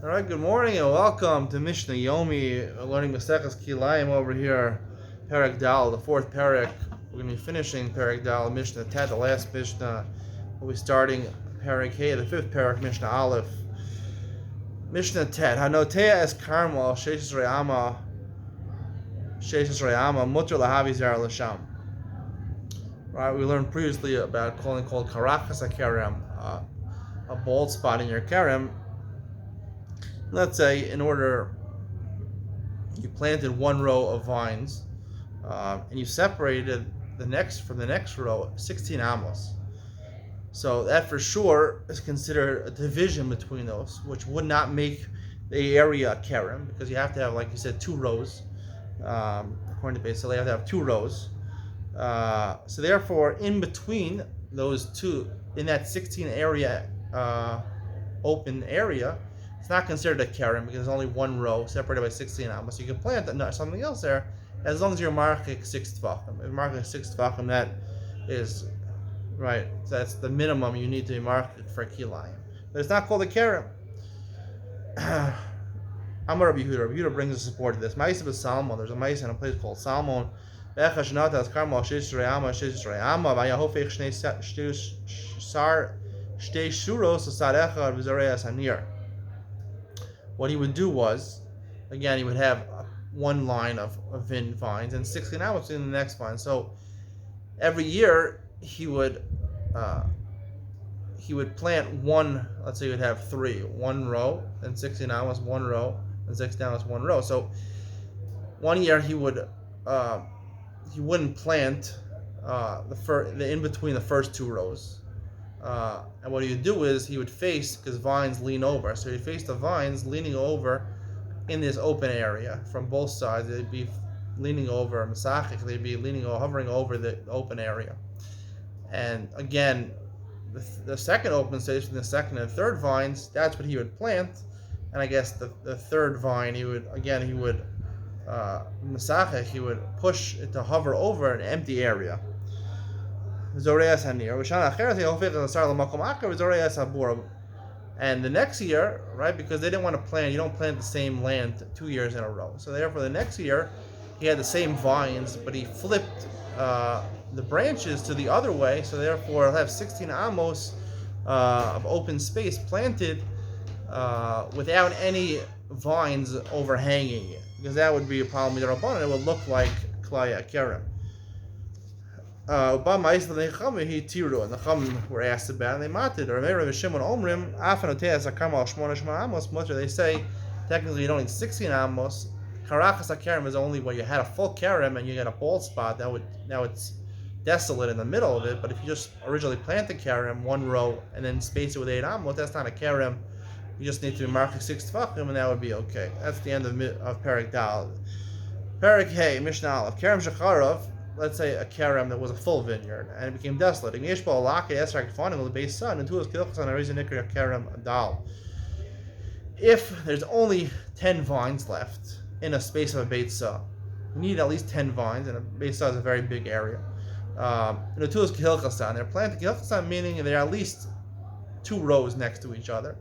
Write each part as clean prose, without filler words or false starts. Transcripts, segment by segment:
All right, good morning and welcome to Mishna Yomi, learning Maseches Kilayim over here, Perek Dal, the fourth Perek. We're going to be finishing Perek Dal, Mishna Tet, the last Mishnah. We'll be starting Perek Hey, the fifth Perek, Mishnah Aleph. Mishnah Tet, Hanotea es Karmel, Sheishis Re'ama, Mutter Lahavi Zer L'Sham. Right, we learned previously about called Karachas HaKerem, a bald spot in your Kerem. Let's say in order you planted one row of vines and you separated the next from the next row 16 amos. So that for sure is considered a division between those, which would not make the area a kerem, because you have to have, like you said, two rows. According to base, so you have to have two rows. So therefore, in between those two, in that 16 area open area, it's not considered a kerem because there's only one row separated by 16 amos. So you can plant something else there as long as you're marking 6 tvachim. If you're marking 6 tvachim, that is right. So that's the minimum you need to be marked for Kilayim. But it's not called a kerem. Amar Rabbi Yehuda. Rabbi Yehuda brings a support to this. Ma'aseh b'Salmon. There's a ma'aseh in a place called Salmon. What he would do was, again, he would have one line of vines and 16 amos in the next vine. So every year he would plant one. Let's say he would have one row and 16 amos, one row and 16 amos, one row. So one year he wouldn't plant the in between the first two rows. And what he would do is he would face, because vines lean over, so he'd face the vines leaning over in this open area from both sides. They'd be leaning over Masachik, they'd be hovering over the open area. And again, the second open space from the second and third vines, that's what he would plant. And I guess the third vine, he would Masachik, he would push it to hover over an empty area. And the next year, right, because they didn't want to plant, you don't plant the same land 2 years in a row. So therefore the next year, he had the same vines, but he flipped the branches to the other way. So therefore he'll have 16 amos of open space planted without any vines overhanging it, because that would be a problem with the Rabbanan. It would look like Klaya Kerem. And the Chum were asked about, and they matted. They say technically you don't need 16 amos. Karachas HaKerem is only where you had a full kerem and you got a bald spot. Now it's desolate in the middle of it. But if you just originally plant the kerem one row and then space it with 8 amos, that's not a kerem. You just need to be marking 6 tvachim, and that would be okay. That's the end of Perek Dal. Perek Hey, Mishnah Aleph. Kerem Shecharov. Let's say a kerem that was a full vineyard and it became desolate. If there's only 10 vines left in a space of a Beit Sa, you need at least 10 vines, and a Beit Sa is a very big area. They're planted Kehilchasan, meaning they're at least 2 rows next to each other,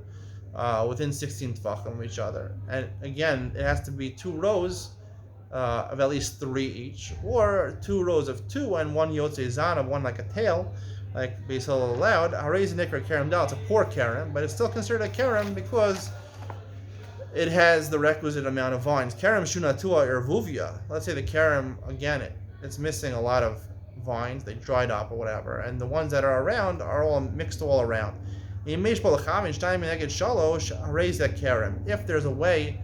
within 16 tvachim of each other. And again, it has to be 2 rows of at least 3 each, or 2 rows of 2 and 1 yotzei zanav, one like a tail, like Beis Hillel allowed. Harei nikra kerem dal. It's a poor kerem, but it's still considered a kerem because it has the requisite amount of vines. Kerem shunatua irvuvia. Let's say the kerem, again, it's missing a lot of vines, they dried up or whatever, and the ones that are around are all mixed all around. If there's a way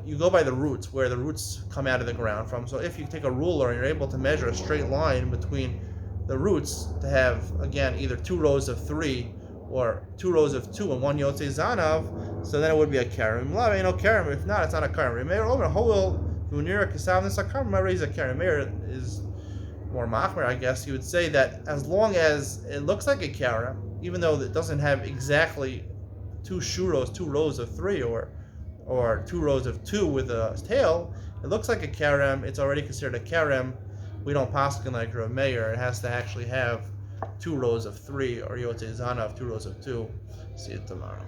you go by the roots, where the roots come out of the ground from. So if you take a ruler and you're able to measure a straight line between the roots to have, again, either 2 rows of 3 or 2 rows of 2 and 1 yotzei zanav, so then it would be a kerem. If not, it's not a kerem. Meir is more machmer, I guess. You would say that as long as it looks like a kerem, even though it doesn't have exactly 2 rows of 3 or 2 rows of 2 with a tail, it looks like a kerem, it's already considered a kerem. We don't paskin like Rav Meir. It has to actually have 2 rows of 3 or yotzei zanav, 2 rows of 2. See you tomorrow.